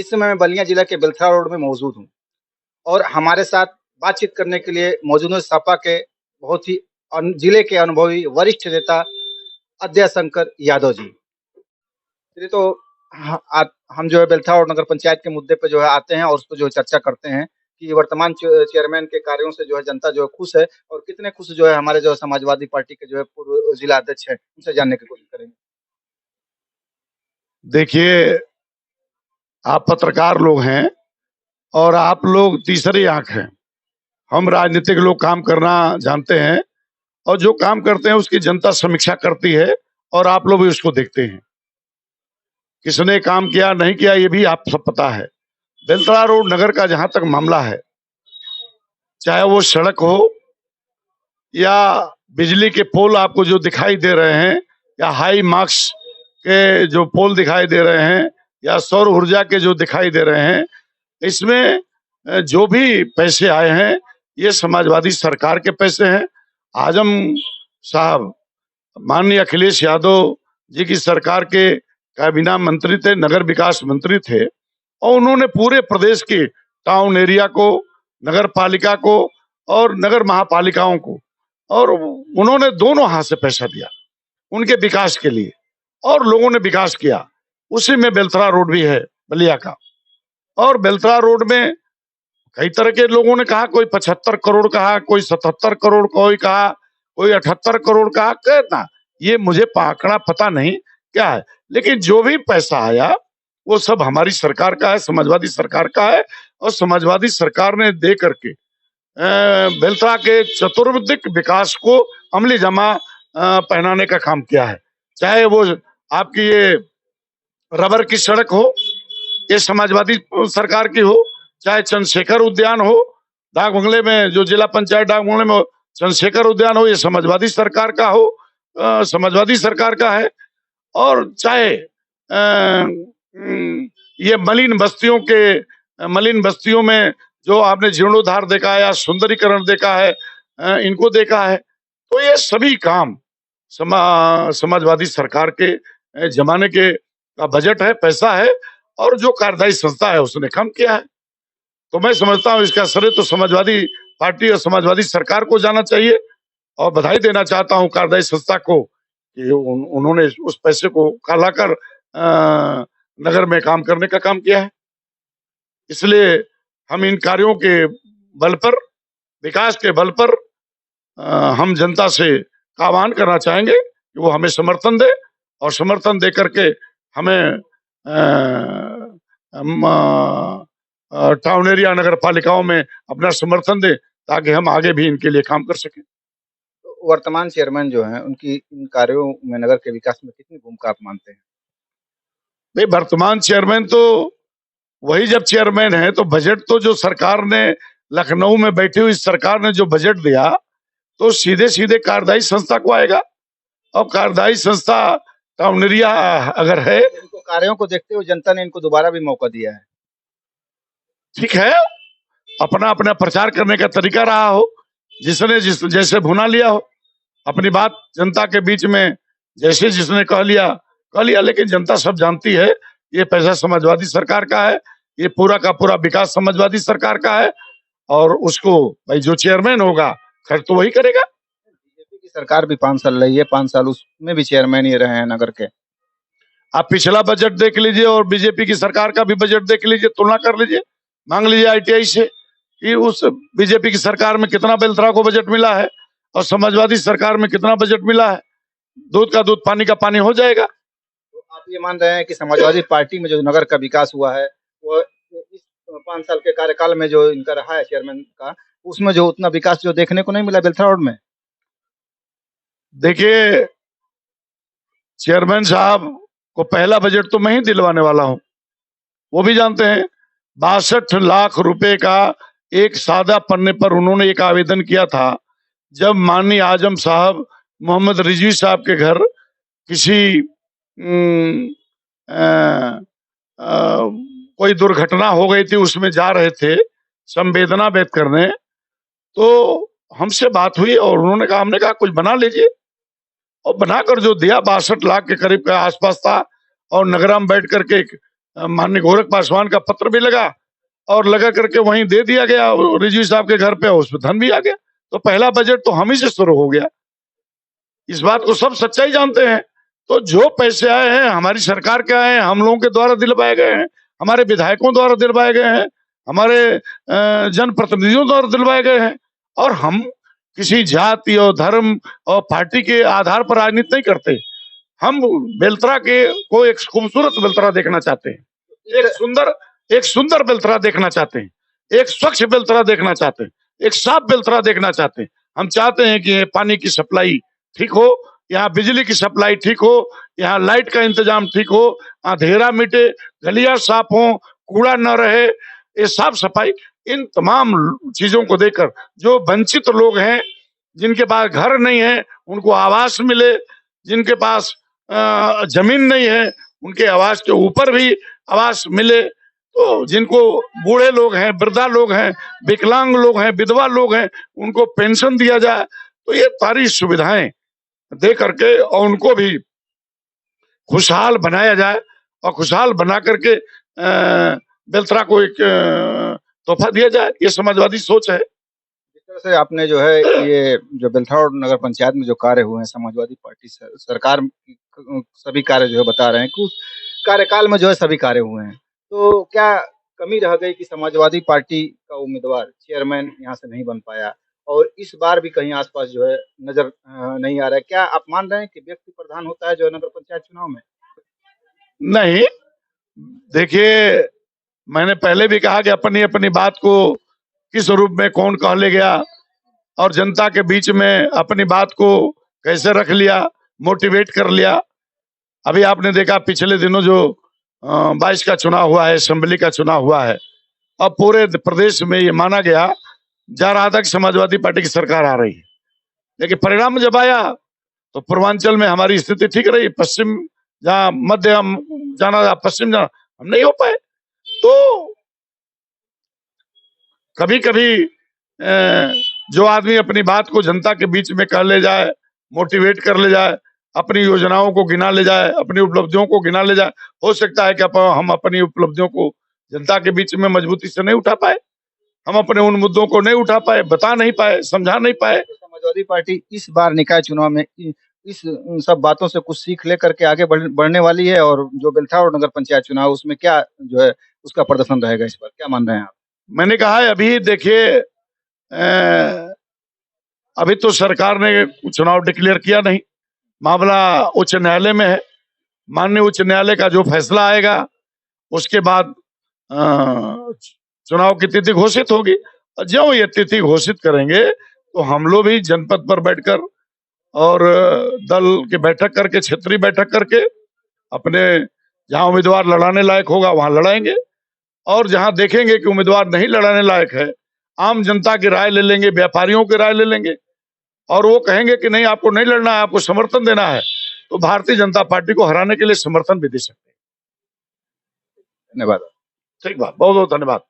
इस समय मैं बलिया जिला के बेलथरा रोड में मौजूद हूँ और हमारे साथ बातचीत करने के लिए मौजूद हैं सपा के बहुत ही जिले के अनुभवी वरिष्ठ नेता अद्या शंकर यादव जी। चलिए तो हम जो है बेलथरा रोड नगर पंचायत के मुद्दे पे जो है आते हैं और उस पर जो है चर्चा करते हैं कि वर्तमान चेयरमैन के कार्यों से जो है जनता जो है खुश है और कितने खुश जो है हमारे जो है समाजवादी पार्टी के जो है पूर्व जिला अध्यक्ष है, उनसे जानने की कोशिश करेंगे। देखिए, आप पत्रकार लोग हैं और आप लोग तीसरी आंख हैं। हम राजनीतिक लोग काम करना जानते हैं और जो काम करते हैं उसकी जनता समीक्षा करती है और आप लोग भी उसको देखते हैं। किसने काम किया नहीं किया ये भी आप सब पता है। बेलतरा रोड नगर का जहां तक मामला है, चाहे वो सड़क हो या बिजली के पोल आपको जो दिखाई दे रहे हैं या हाई मार्क्स के जो पोल दिखाई दे रहे हैं या सौर ऊर्जा के जो दिखाई दे रहे हैं, इसमें जो भी पैसे आए हैं ये समाजवादी सरकार के पैसे हैं। आजम साहब माननीय अखिलेश यादव जी की सरकार के कैबिनेट मंत्री थे, नगर विकास मंत्री थे और उन्होंने पूरे प्रदेश की टाउन एरिया को, नगर पालिका को और नगर महापालिकाओं को, और उन्होंने दोनों हाथ से पैसा दिया उनके विकास के लिए और लोगों ने विकास किया। उसी में बेलथरा रोड भी है बलिया का। और बेलथरा रोड में कई तरह के लोगों ने कहा, कोई 75 करोड़ कहा, कोई 77 करोड़, कोई कहा कोई 78 करोड़ कहा, कहना ये मुझे आंकड़ा पता नहीं क्या है, लेकिन जो भी पैसा आया वो सब हमारी सरकार का है, समाजवादी सरकार का है। और समाजवादी सरकार ने दे करके बेलथरा के चतुर्विधिक विकास को अमली जमा पहनाने का काम किया है। चाहे वो आपकी ये रबर की सड़क हो, ये समाजवादी सरकार की हो, चाहे चंद्रशेखर उद्यान हो, डाक बंगले में जो जिला पंचायत डाक बंगले में चंद्रशेखर उद्यान हो, ये समाजवादी सरकार का हो, समाजवादी सरकार का है। और चाहे ये मलिन बस्तियों में जो आपने जीर्णोद्धार देखा है या सुंदरीकरण देखा है, इनको देखा है, तो ये सभी काम समाजवादी सरकार के जमाने के का बजट है, पैसा है और जो कार्यदायी संस्था है उसने काम किया है। तो मैं समझता हूँ इसका श्रेय तो समाजवादी पार्टी और समाजवादी सरकार को जाना चाहिए और बधाई देना चाहता हूँ कार्यदायी संस्था को कि उन्होंने उस पैसे को लाकर नगर में काम करने का काम किया है। इसलिए हम इन कार्यों के बल पर, विकास के बल पर हम जनता से आह्वान करना चाहेंगे कि वो हमें समर्थन दे और समर्थन दे करके हमें टाउन एरिया नगर पालिकाओं में अपना समर्थन दे ताकि हम आगे भी इनके लिए काम कर सकें। तो वर्तमान चेयरमैन जो है उनकी इन कार्यों में नगर के विकास में कितनी भूमिका आप मानते हैं? नहीं, वर्तमान चेयरमैन तो वही जब चेयरमैन है तो बजट तो जो सरकार ने लखनऊ में बैठी हुई सरकार ने जो बजट दिया तो सीधे सीधे कार्यदायी संस्था को आएगा और कार्यदायी संस्था टाउन एरिया अगर है, इनको कार्यों को देखते हुए जनता ने इनको दोबारा भी मौका दिया है। ठीक है, अपना अपना प्रचार करने का तरीका रहा हो, जिसने जैसे भुना लिया हो अपनी बात जनता के बीच में, जैसे जिसने कह लिया, लेकिन जनता सब जानती है ये पैसा समाजवादी सरकार का है, ये पूरा का पूरा विकास समाजवादी सरकार का है और उसको भाई जो चेयरमैन होगा खर्च तो वही करेगा। बीजेपी की सरकार भी 5 साल रही है, 5 साल उसमें भी चेयरमैन ही रहे हैं नगर के। आप पिछला बजट देख लीजिए और बीजेपी की सरकार का भी बजट देख लीजिए, तुलना कर लीजिए, मांग लीजिए ITI से कि उस बीजेपी की सरकार में कितना बेलथरा को बजट मिला है और समाजवादी सरकार में कितना बजट मिला है। दूध का दूध, पानी का पानी हो जाएगा। तो आप ये मान रहे हैं कि समाजवादी पार्टी में जो नगर का विकास हुआ है वो इस 5 साल के कार्यकाल में जो इनका रहा है चेयरमैन का, उसमें जो उतना विकास जो देखने को नहीं मिला बेलथरा रोड में? देखिए, चेयरमैन साहब को पहला बजट तो मैं ही दिलवाने वाला हूं, वो भी जानते हैं। 62 लाख रुपए का एक सादा पन्ने पर उन्होंने एक आवेदन किया था जब माननीय आजम साहब मोहम्मद रिजवी साहब के घर किसी कोई दुर्घटना हो गई थी, उसमें जा रहे थे संवेदना व्यक्त करने, तो हमसे बात हुई और उन्होंने कहा, हमने कहा कुछ बना लीजिए और बनाकर जो दिया 62 लाख के करीब का आसपास था और नगरा में बैठ करके माननीय गोरख पासवान का पत्र भी लगा और लगा करके वहीं दे दिया गया रिजवी साहब के घर पे, उसमें धन भी आ गया। तो पहला बजट तो हम ही से शुरू हो गया। इस बात को सब सच्चाई जानते हैं। तो जो पैसे आए हैं हमारी सरकार के आए हैं, हम लोगों के द्वारा दिलवाए गए हैं, हमारे विधायकों द्वारा दिलवाए गए हैं, हमारे जनप्रतिनिधियों द्वारा दिलवाए गए हैं। और हम किसी जाति और धर्म और पार्टी के आधार पर राजनीति नहीं करते। हम बेलतरा के को एक खूबसूरत बेलतरा देखना चाहते हैं, एक सुंदर बेलतरा देखना चाहते हैं, एक स्वच्छ बेलतरा देखना चाहते हैं, एक साफ बेलतरा देखना चाहते हैं। हम चाहते हैं कि पानी की सप्लाई ठीक हो, यहाँ बिजली की सप्लाई ठीक हो, यहाँ लाइट का इंतजाम ठीक हो, अंधेरा मिटे, गलियां साफ हो, कूड़ा न रहे, ये साफ सफाई, इन तमाम चीजों को देखकर जो वंचित लोग हैं, जिनके पास घर नहीं है, उनको आवास मिले, जिनके पास जमीन नहीं है, उनके आवास के ऊपर भी आवास मिले। तो जिनको बूढ़े लोग हैं, वृद्धा लोग हैं, विकलांग लोग हैं, विधवा लोग हैं, उनको पेंशन दिया जाए। तो ये सारी सुविधाएं दे करके और उनको भी खुशहाल बनाया जाए और खुशहाल बना करके बेलतरा को एक तोहफा दिया जाए। ये समाजवादी सोच है। जिस तरह से आपने जो है ये जो बेलथरा रोड नगर पंचायत में जो कार्य हुए हैं, समाजवादी पार्टी सरकार सभी कार्य जो है बता रहे हैं कि उस कार्यकाल में जो है सभी कार्य हुए हैं। तो क्या कमी रह गई कि समाजवादी पार्टी का उम्मीदवार चेयरमैन यहाँ से नहीं बन पाया और इस बार भी कहीं आसपास जो है नजर नहीं आ रहा है? क्या आप मान रहे हैं कि व्यक्ति प्रधान होता है जो है नगर पंचायत चुनाव में? नहीं, देखिए, मैंने पहले भी कहा कि अपनी अपनी बात को किस रूप में कौन कह ले गया और जनता के बीच में अपनी बात को कैसे रख लिया, मोटिवेट कर लिया। अभी आपने देखा पिछले दिनों जो 22 का चुनाव हुआ है, असेंबली का चुनाव हुआ है, अब पूरे प्रदेश में ये माना गया जा रहा था कि समाजवादी पार्टी की सरकार आ रही है, लेकिन परिणाम जब आया तो पूर्वांचल में हमारी स्थिति ठीक रही, पश्चिम जहाँ मध्य हम जाना था, पश्चिम जाना हम नहीं हो पाए। तो कभी कभी जो आदमी अपनी बात को जनता के बीच में कह ले जाए, मोटिवेट कर ले जाए, अपनी योजनाओं को गिना ले जाए, अपनी उपलब्धियों को गिना ले जाए, हो सकता है कि हम अपनी उपलब्धियों को जनता के बीच में मजबूती से नहीं उठा पाए, हम अपने उन मुद्दों को नहीं उठा पाए, बता नहीं पाए, समझा नहीं पाए। तो समाजवादी पार्टी इस बार निकाय चुनाव में इस उन सब बातों से कुछ सीख लेकर के आगे बढ़ने वाली है और जो बेलथरा और नगर पंचायत चुनाव उसमें क्या जो है उसका प्रदर्शन रहेगा, इस पर क्या मान रहे हैं आप? मैंने कहा है अभी देखिए, अभी तो सरकार ने चुनाव डिक्लेयर किया नहीं, मामला उच्च न्यायालय में है। माननीय उच्च न्यायालय का जो फैसला आएगा उसके बाद चुनाव की तिथि घोषित होगी। और जब ये तिथि घोषित करेंगे तो हम लोग भी जनपद पर बैठकर और दल की बैठक करके, क्षेत्रीय बैठक करके अपने जहां उम्मीदवार लड़ाने लायक होगा वहां लड़ाएंगे और जहां देखेंगे कि उम्मीदवार नहीं लड़ाने लायक है, आम जनता की राय ले लेंगे, व्यापारियों की राय ले लेंगे और वो कहेंगे कि नहीं आपको नहीं लड़ना है, आपको समर्थन देना है, तो भारतीय जनता पार्टी को हराने के लिए समर्थन भी दे सकते हैं। धन्यवाद। ठीक बात, बहुत बहुत धन्यवाद।